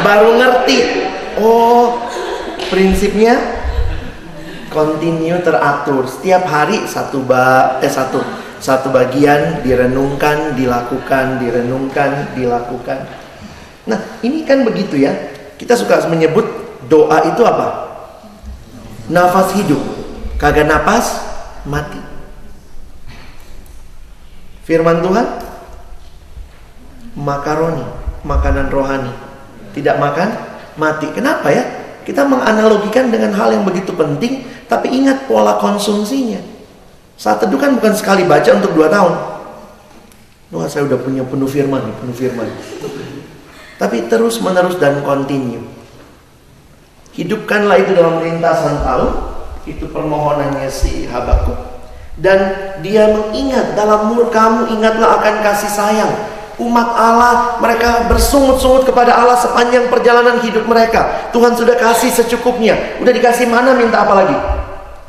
Baru ngerti. Oh, prinsipnya continue, teratur. Setiap hari satu bagian direnungkan, dilakukan, direnungkan, dilakukan. Nah, ini kan begitu ya. Kita suka menyebut doa itu apa? Nafas hidup. Kagak napas, mati. Firman Tuhan, makaroni, makanan rohani. Tidak makan, mati. Kenapa ya? Kita menganalogikan dengan hal yang begitu penting, tapi ingat pola konsumsinya. Saat teduh kan bukan sekali baca untuk 2 tahun. Wah, saya udah punya penuh firman. Tapi terus menerus dan continue. Hidupkanlah itu dalam lintasan tahun. Itu permohonannya si Habakuk. Dan dia mengingat, dalam murkamu ingatlah akan kasih sayang. Umat Allah, mereka bersungut-sungut kepada Allah sepanjang perjalanan hidup mereka. Tuhan sudah kasih secukupnya. Udah dikasih mana, minta apa lagi?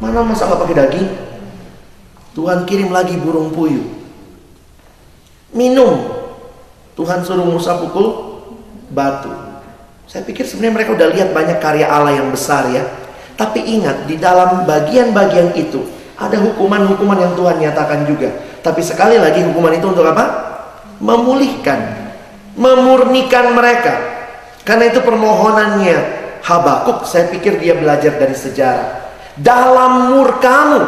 Mana masa gak pakai daging? Tuhan kirim lagi burung puyuh. Minum. Tuhan suruh Musa pukul batu. Saya pikir sebenarnya mereka udah lihat banyak karya Allah yang besar ya. Tapi ingat, di dalam bagian-bagian itu ada hukuman-hukuman yang Tuhan nyatakan juga. Tapi sekali lagi, hukuman itu untuk apa? Memulihkan, memurnikan mereka. Karena itu permohonannya Habakuk, saya pikir dia belajar dari sejarah. Dalam murkamu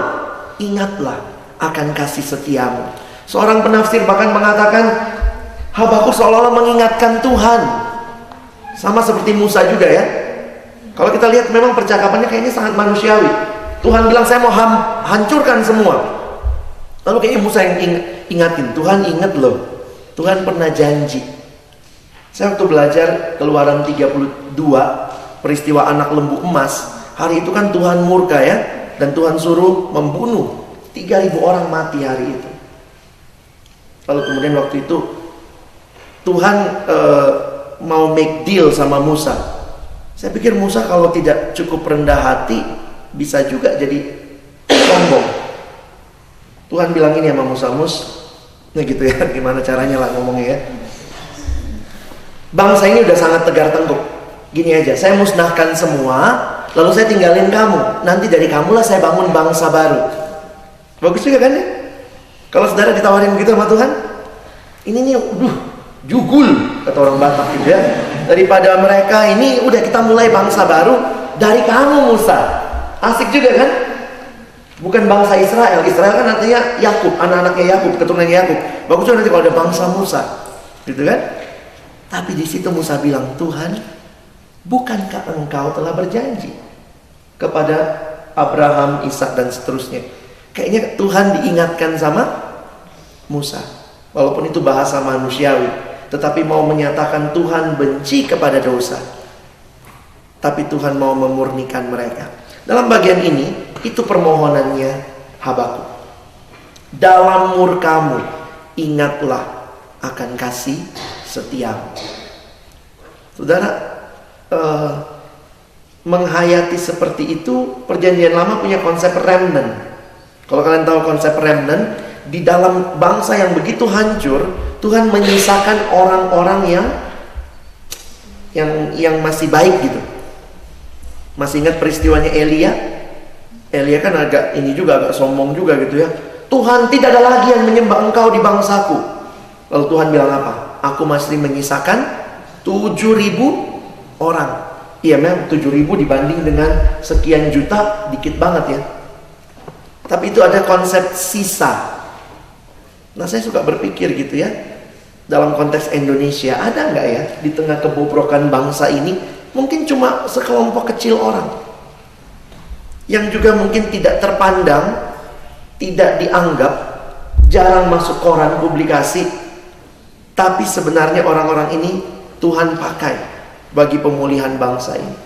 ingatlah akan kasih setiamu. Seorang penafsir bahkan mengatakan Habakuk seolah-olah mengingatkan Tuhan. Sama seperti Musa juga ya. Kalau kita lihat memang percakapannya kayaknya sangat manusiawi. Tuhan bilang saya mau hancurkan semua. Lalu kayaknya Musa yang ingatin, Tuhan ingat loh, Tuhan pernah janji. Saya waktu belajar Keluaran 32, peristiwa anak lembu emas, hari itu kan Tuhan murka ya, dan Tuhan suruh membunuh 3.000 orang mati hari itu. Lalu kemudian waktu itu Tuhan mau make deal sama Musa. Saya pikir Musa kalau tidak cukup rendah hati bisa juga jadi sombong. Tuhan bilang ini sama Musa, nah gitu ya, gimana caranya lah ngomongnya ya. Bangsa ini udah sangat tegar tengkuk. Gini aja, saya musnahkan semua, lalu saya tinggalin kamu. Nanti dari kamulah saya bangun bangsa baru. Bagus juga kan ya? Kalau saudara ditawarin begitu sama Tuhan, ini nih, jugul kata orang Batak gitu ya. Daripada mereka ini udah kita mulai bangsa baru dari kamu Musa. Asik juga kan? Bukan bangsa Israel. Israel kan artinya Yakub, anak-anaknya Yakub, keturunan Yakub. Bagus juga nanti kalau ada bangsa Musa. Gitu kan? Tapi di situ Musa bilang, Tuhan, bukankah engkau telah berjanji kepada Abraham, Ishak dan seterusnya? Kayaknya Tuhan diingatkan sama Musa. Walaupun itu bahasa manusiawi, tetapi mau menyatakan Tuhan benci kepada dosa. Tapi Tuhan mau memurnikan mereka. Dalam bagian ini, itu permohonannya Habakuk. Dalam murkamu, ingatlah akan kasih setiamu. Saudara, menghayati seperti itu, Perjanjian Lama punya konsep remnant. Kalau kalian tahu konsep remnant, di dalam bangsa yang begitu hancur, Tuhan menyisakan orang-orang yang masih baik gitu. Masih ingat peristiwanya Elia? Elia kan agak sombong juga gitu ya. Tuhan, tidak ada lagi yang menyembah engkau di bangsaku. Lalu Tuhan bilang apa? Aku masih menyisakan 7.000 orang. Iya memang 7.000 dibanding dengan sekian juta, dikit banget ya. Tapi itu ada konsep sisa. Nah saya suka berpikir gitu ya, dalam konteks Indonesia, ada nggak ya di tengah kebobrokan bangsa ini, mungkin cuma sekelompok kecil orang yang juga mungkin tidak terpandang, tidak dianggap, jarang masuk koran publikasi, tapi sebenarnya orang-orang ini Tuhan pakai bagi pemulihan bangsa ini.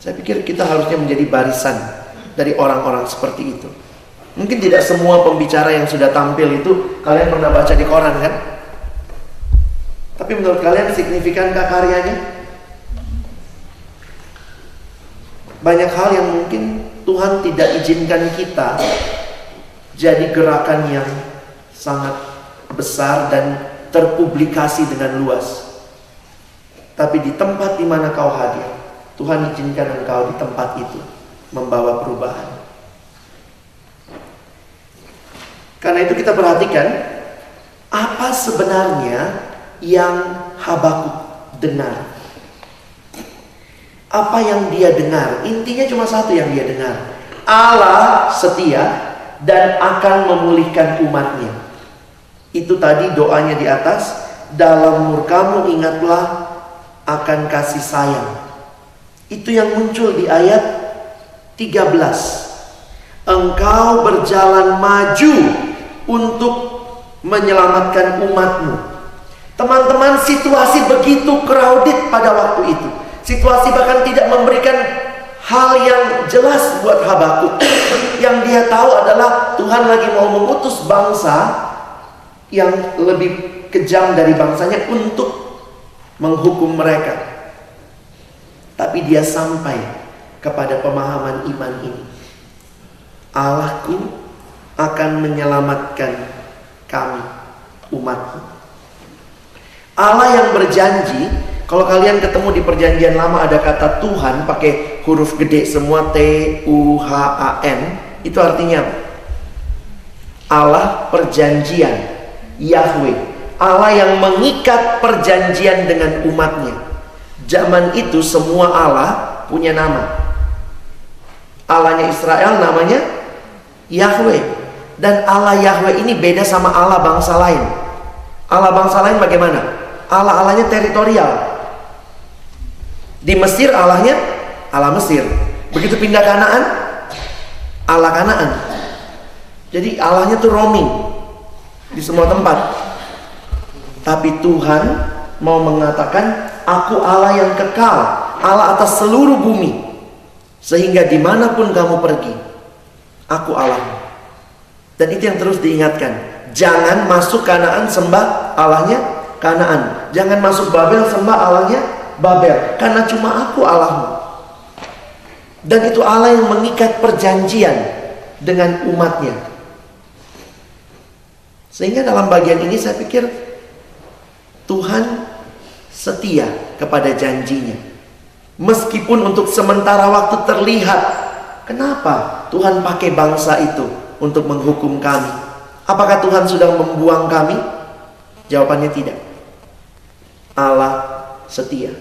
Saya pikir kita harusnya menjadi barisan dari orang-orang seperti itu. Mungkin tidak semua pembicara yang sudah tampil itu kalian pernah baca di koran kan? Tapi menurut kalian signifikankah karyanya? Banyak hal yang mungkin Tuhan tidak izinkan kita jadi gerakan yang sangat besar dan terpublikasi dengan luas. Tapi di tempat di mana kau hadir, Tuhan izinkan engkau di tempat itu membawa perubahan. Karena itu kita perhatikan apa sebenarnya yang Habakuk dengar. Apa yang dia dengar? Intinya cuma satu yang dia dengar. Allah setia dan akan memulihkan umatnya. Itu tadi doanya di atas. Dalam murkamu ingatlah akan kasih sayang. Itu yang muncul di ayat 13. Engkau berjalan maju untuk menyelamatkan umatmu. Teman-teman, situasi begitu crowded pada waktu itu. Situasi bahkan tidak memberikan hal yang jelas buat Habakuk. Yang dia tahu adalah Tuhan lagi mau mengutus bangsa yang lebih kejam dari bangsanya untuk menghukum mereka. Tapi dia sampai kepada pemahaman iman ini. Allahku akan menyelamatkan kami, umatku. Allah yang berjanji. Kalau kalian ketemu di perjanjian lama ada kata Tuhan pakai huruf gede semua, T-U-H-A-N. Itu artinya apa? Allah perjanjian, Yahweh. Allah yang mengikat perjanjian dengan umatnya. Zaman itu semua Allah punya nama. Allahnya Israel namanya Yahweh. Dan Allah Yahweh ini beda sama Allah bangsa lain. Allah bangsa lain bagaimana? Allah-Allahnya teritorial. Di Mesir Allahnya Allah Mesir. Begitu pindah Kanaan, Allah Kanaan. Jadi Allahnya tuh roaming di semua tempat. Tapi Tuhan mau mengatakan, aku Allah yang kekal, Allah atas seluruh bumi. Sehingga dimanapun kamu pergi, aku Allah. Dan itu yang terus diingatkan. Jangan masuk Kanaan sembah Allahnya Kanaan. Jangan masuk Babel sembah Allahnya Babel. Karena cuma aku Allahmu. Dan itu Allah yang mengikat perjanjian dengan umatnya. Sehingga dalam bagian ini saya pikir Tuhan setia kepada janjinya. Meskipun untuk sementara waktu terlihat, kenapa Tuhan pakai bangsa itu untuk menghukum kami? Apakah Tuhan sudah membuang kami? Jawabannya tidak. Allah setia.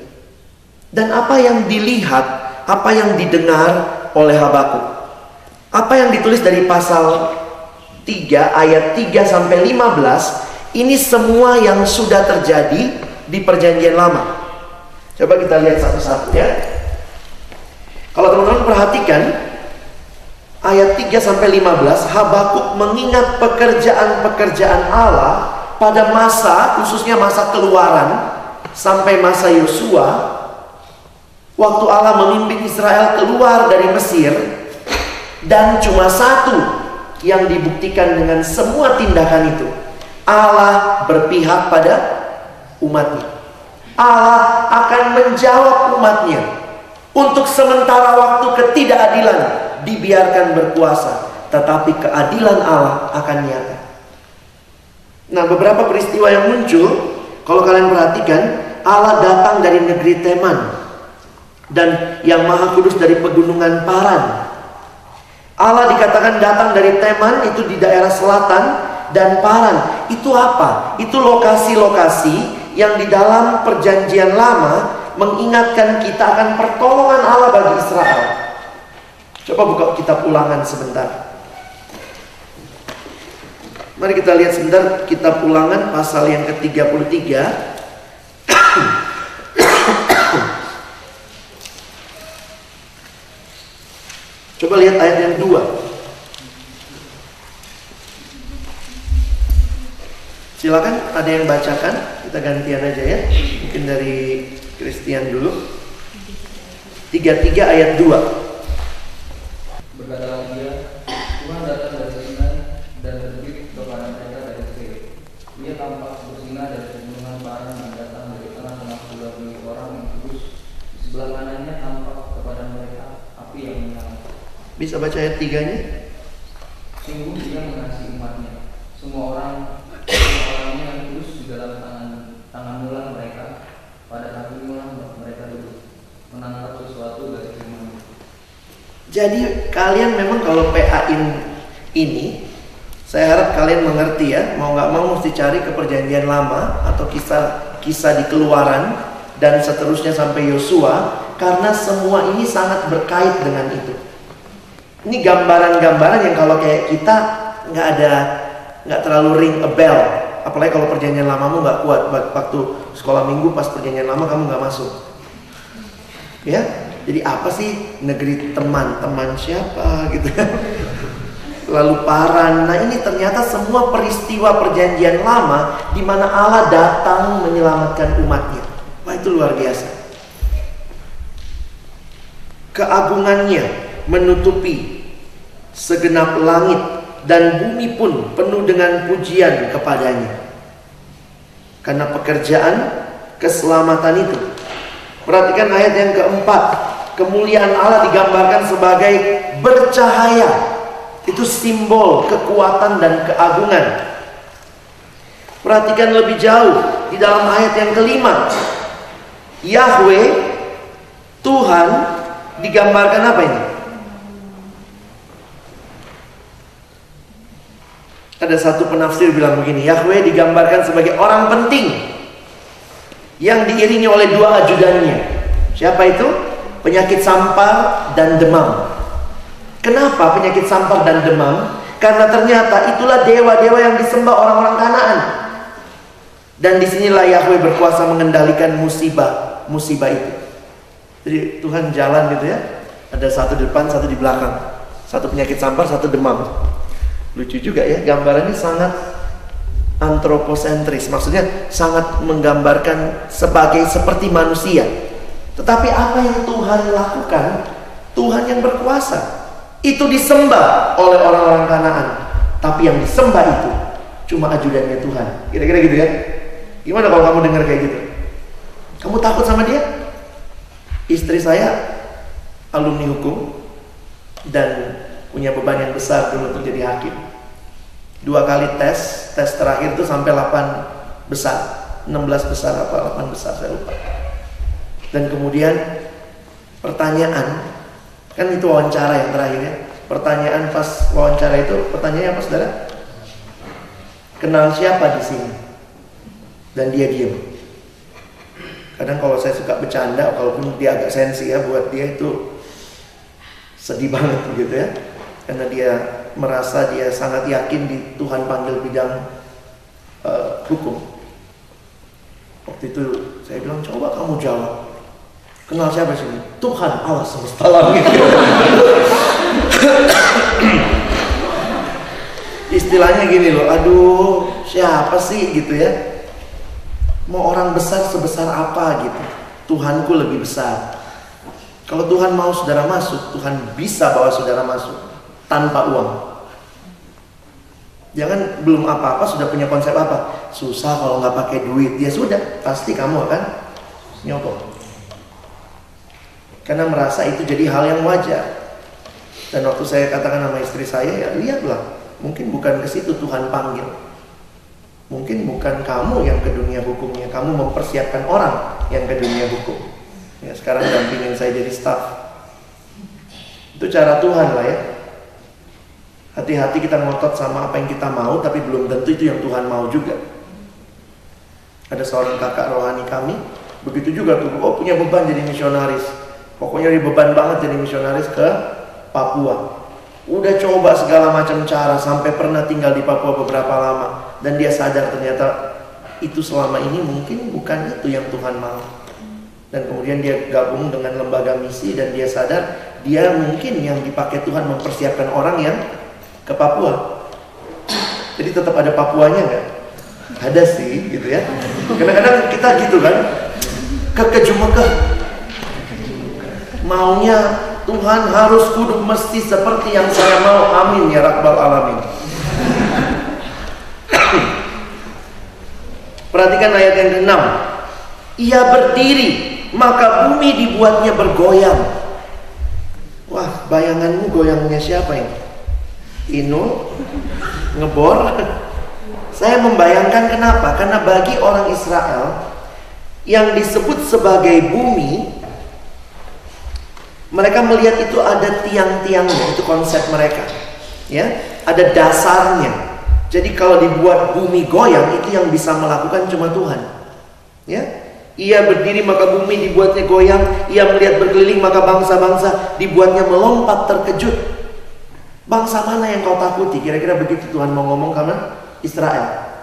Dan apa yang dilihat, apa yang didengar oleh Habakuk, apa yang ditulis dari pasal 3 ayat 3 sampai 15, ini semua yang sudah terjadi di perjanjian lama. Coba kita lihat satu-satu ya. Kalau teman-teman perhatikan ayat 3 sampai 15, Habakuk mengingat pekerjaan-pekerjaan Allah pada masa, khususnya masa keluaran sampai masa Yosua. Waktu Allah memimpin Israel keluar dari Mesir, dan cuma satu yang dibuktikan dengan semua tindakan itu, Allah berpihak pada umatnya. Allah akan menjawab umatnya. Untuk sementara waktu ketidakadilan dibiarkan berkuasa, tetapi keadilan Allah akan nyata. Nah, beberapa peristiwa yang muncul, kalau kalian perhatikan, Allah datang dari negeri Teman, dan yang Maha Kudus dari pegunungan Paran. Allah dikatakan datang dari Teman, itu di daerah selatan, dan Paran. Itu apa? Itu lokasi-lokasi yang di dalam perjanjian lama mengingatkan kita akan pertolongan Allah bagi Israel. Coba buka kitab Ulangan sebentar. Mari kita lihat sebentar kitab Ulangan pasal yang ke-33. Coba lihat ayat yang 2. Silakan, ada yang bacakan. Kita gantian aja ya. Mungkin dari Christian dulu. 33 ayat 2. Berkatalah dia, Tuhan datang dari Sinai dan terbit kepada mereka dari Seir. Dia tampak bersinar dari pegunungan Paran dan datang dari tengah-tengah pula milik orang yang kudus. Di sebelah kanannya tampak kepada mereka api yang menyala. Bisa baca ayat 3-nya? Sungguh dia mengasihi umatnya. Semua orangnya yang kudus di dalam tangan mulan mereka. Pada kakinya Jadi kalian memang kalau PA-in ini, saya harap kalian mengerti ya, mau nggak mau mesti cari ke perjanjian lama atau kisah di Keluaran dan seterusnya sampai Yosua, karena semua ini sangat berkait dengan itu. Ini gambaran-gambaran yang kalau kayak kita nggak terlalu ring a bell, apalagi kalau perjanjian lamamu nggak kuat. Waktu sekolah minggu pas perjanjian lama kamu nggak masuk, ya. Jadi apa sih negeri teman siapa gitu kan? Lalu Paran. Nah ini ternyata semua peristiwa perjanjian lama di mana Allah datang menyelamatkan umatnya. Wah itu luar biasa. Keagungannya menutupi segenap langit dan bumi pun penuh dengan pujian kepadanya. Karena pekerjaan keselamatan itu. Perhatikan ayat yang keempat. Kemuliaan Allah digambarkan sebagai bercahaya. Itu simbol kekuatan dan keagungan. Perhatikan lebih jauh di dalam ayat yang kelima. Yahweh, Tuhan, digambarkan apa ini? Ada satu penafsir bilang begini, Yahweh digambarkan sebagai orang penting yang diiringi oleh dua ajudannya. Siapa itu? Penyakit sampar dan demam. Kenapa penyakit sampar dan demam? Karena ternyata itulah dewa-dewa yang disembah orang-orang Kanaan. Dan disinilah Yahweh berkuasa mengendalikan musibah itu. Jadi Tuhan jalan gitu ya. Ada satu di depan, satu di belakang. Satu penyakit sampar, satu demam. Lucu juga ya, gambarannya sangat antroposentris. Maksudnya sangat menggambarkan seperti manusia. Tetapi apa yang Tuhan lakukan? Tuhan yang berkuasa. Itu disembah oleh orang-orang Kanaan. Tapi yang disembah itu cuma ajudannya Tuhan. Kira-kira gitu ya. Gimana kalau kamu dengar kayak gitu? Kamu takut sama dia? Istri saya alumni hukum dan punya beban yang besar dulu untuk jadi hakim. 2 kali tes terakhir itu sampai 8 besar, 16 besar apa 8 besar saya lupa. Dan kemudian pertanyaan, kan itu wawancara yang terakhir ya. Pertanyaan pas wawancara itu, pertanyaannya apa saudara? Kenal siapa di sini? Dan dia diam. Kadang kalau saya suka bercanda, walaupun dia agak sensi ya, buat dia itu sedih banget gitu ya. Karena dia merasa dia sangat yakin di Tuhan panggil bidang hukum. Waktu itu saya bilang, coba kamu jawab. Kenal siapa sini? Tuhan Allah semesta langit. Istilahnya gini loh, aduh siapa sih gitu ya. Mau orang besar sebesar apa gitu. Tuhanku lebih besar. Kalau Tuhan mau saudara masuk, Tuhan bisa bawa saudara masuk tanpa uang. Jangan belum apa-apa sudah punya konsep apa. Susah kalau nggak pakai duit. Ya sudah, pasti kamu akan nyogok. Karena merasa itu jadi hal yang wajar. Dan waktu saya katakan sama istri saya, ya lihatlah, mungkin bukan ke situ Tuhan panggil. Mungkin bukan kamu yang ke dunia hukumnya, kamu mempersiapkan orang yang ke dunia hukum. Ya, sekarang dampingin saya jadi staff. Itu cara Tuhan lah ya. Hati-hati kita ngotot sama apa yang kita mau, tapi belum tentu itu yang Tuhan mau juga. Ada seorang kakak rohani kami, begitu juga tuh, punya beban jadi misionaris. Pokoknya dia beban banget jadi misionaris ke Papua. Udah coba segala macam cara sampai pernah tinggal di Papua beberapa lama. Dan dia sadar ternyata itu selama ini mungkin bukan itu yang Tuhan mau. Dan kemudian dia gabung dengan lembaga misi dan dia sadar dia mungkin yang dipakai Tuhan mempersiapkan orang yang ke Papua. Jadi tetap ada Papuanya nggak? Ada sih gitu ya. Kadang-kadang kita gitu kan, kekejumekeh. Maunya Tuhan harus kudu mesti seperti yang saya mau. Amin ya Rabbal Alamin. Perhatikan ayat yang ke-6. Ia berdiri, maka bumi dibuatnya bergoyang. Wah, bayanganmu goyangnya siapa ini? Inul? Ngebor? Saya membayangkan kenapa? Karena bagi orang Israel yang disebut sebagai bumi Mereka melihat itu ada tiang-tiangnya, itu konsep mereka. Ya, ada dasarnya. Jadi kalau dibuat bumi goyang, itu yang bisa melakukan cuma Tuhan. Ya, ia berdiri maka bumi dibuatnya goyang. Ia melihat berkeliling maka bangsa-bangsa dibuatnya melompat terkejut. Bangsa mana yang kau takuti? Kira-kira begitu Tuhan mau ngomong karena Israel.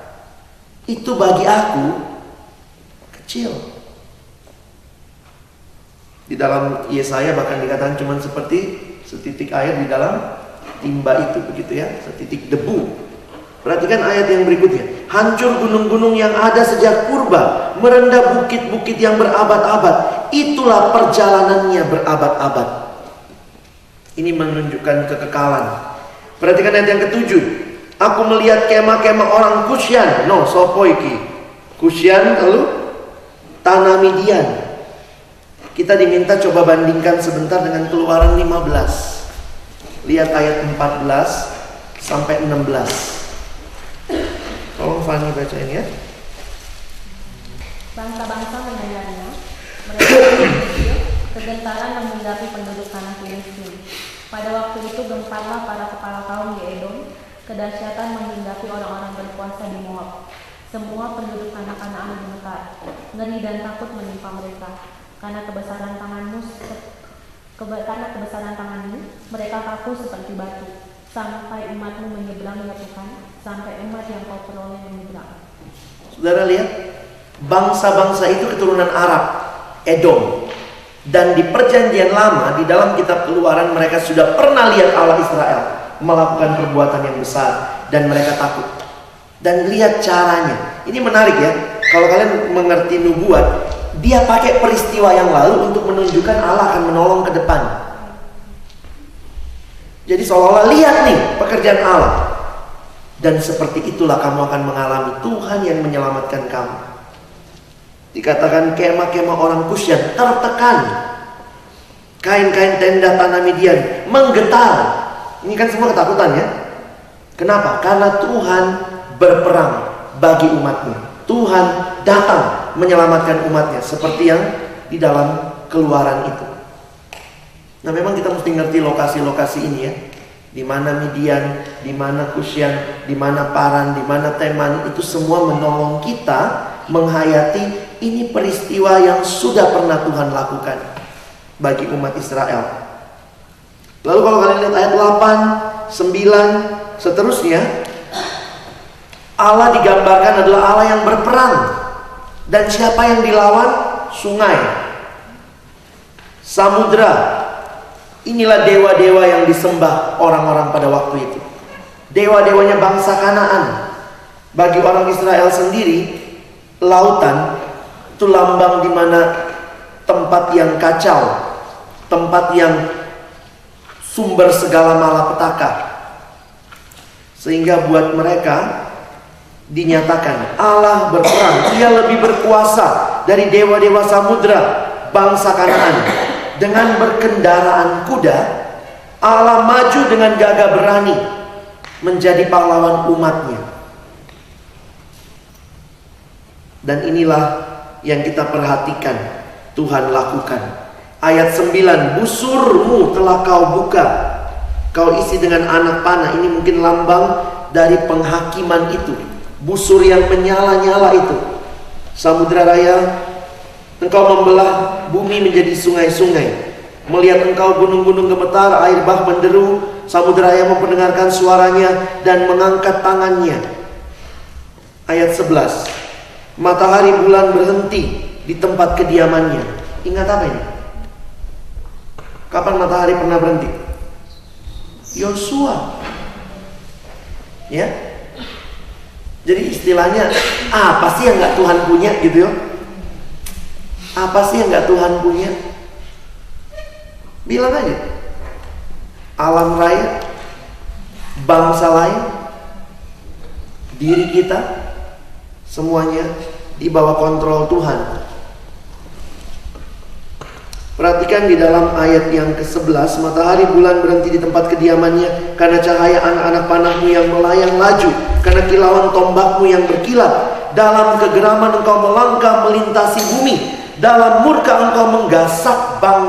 Itu bagi aku kecil. Di dalam Yesaya bahkan dikatakan cuma seperti setitik air di dalam timba itu, begitu ya, setitik debu. Perhatikan ayat yang berikutnya. Hancur gunung-gunung yang ada sejak purba, merendah bukit-bukit yang berabad-abad. Itulah perjalanannya berabad-abad. Ini menunjukkan kekekalan. Perhatikan ayat yang ketujuh. Aku melihat kemah-kemah orang Kusyan. No, sopoiki. Kusyan lalu tanah Midian. Kita diminta coba bandingkan sebentar dengan Keluaran 15. Lihat ayat 14 sampai 16. Tolong Fani bacain ya. Bangsa-bangsa mendengarnya, mereka berkecil, kegentaran menghinggapi penduduk tanah Filistin. Pada waktu itu gemparlah para kepala kaum di Edom, kedahsyatan menghinggapi orang-orang berkuasa di Moab. Semua penduduk tanah Kanaan gemetar, ngeri dan takut menimpa mereka. Karena kebesaran tanganmu, mereka kaku seperti batu. Sampai umatmu menyeberang ya Tuhan, sampai umat yang kau peroleh menyeberang. Saudara lihat, bangsa-bangsa itu keturunan Arab, Edom. Dan di perjanjian lama, di dalam kitab Keluaran, mereka sudah pernah lihat Allah Israel melakukan perbuatan yang besar, dan mereka takut. Dan lihat caranya. Ini menarik ya. Kalau kalian mengerti nubuat, dia pakai peristiwa yang lalu untuk menunjukkan Allah akan menolong ke depan. Jadi seolah-olah lihat nih pekerjaan Allah. Dan seperti itulah kamu akan mengalami Tuhan yang menyelamatkan kamu. Dikatakan kemah-kemah orang Kusyan tertekan. Kain-kain tenda tanah Midian menggetar. Ini kan semua ketakutan ya. Kenapa? Karena Tuhan berperang bagi umatnya. Tuhan datang menyelamatkan umatnya. Seperti yang di dalam Keluaran itu. Nah memang kita mesti ngerti lokasi-lokasi ini ya. Di mana Midian, di mana Kusyan, di mana Paran, di mana Teman, itu semua menolong kita menghayati ini peristiwa yang sudah pernah Tuhan lakukan bagi umat Israel. Lalu kalau kalian lihat ayat 8, 9, seterusnya, Allah digambarkan adalah Allah yang berperang. Dan siapa yang dilawan? Sungai, samudra. Inilah dewa-dewa yang disembah orang-orang pada waktu itu. Dewa-dewanya bangsa Kanaan. Bagi orang Israel sendiri, lautan itu lambang di mana tempat yang kacau, tempat yang sumber segala malapetaka. Sehingga buat mereka dinyatakan Allah berperang, Dia lebih berkuasa dari dewa-dewa samudra bangsa Kanaan. Dengan berkendaraan kuda, Allah maju dengan gagah berani menjadi pahlawan umatnya. Dan inilah yang kita perhatikan Tuhan lakukan. Ayat 9, busurmu telah kau buka, kau isi dengan anak panah. Ini mungkin lambang dari penghakiman itu. Busur yang menyala-nyala itu. Samudra Raya, engkau membelah bumi menjadi sungai-sungai. Melihat engkau gunung-gunung gemetar, air bah menderu. Samudra Raya memperdengarkan suaranya dan mengangkat tangannya. Ayat 11, matahari bulan berhenti di tempat kediamannya. Ingat apa ini? Kapan matahari pernah berhenti? Yosua. Ya. Jadi istilahnya, apa sih yang gak Tuhan punya gitu ya? Apa sih yang gak Tuhan punya? Bilang aja. Alam raya, bangsa lain, diri kita, semuanya di bawah kontrol Tuhan. Perhatikan di dalam ayat yang ke-11, matahari bulan berhenti di tempat kediamannya karena cahaya anak-anak panahmu yang melayang laju, karena kilauan tombakmu yang berkilat. Dalam kegeraman engkau melangkah melintasi bumi, dalam murka engkau menggasak bangsa.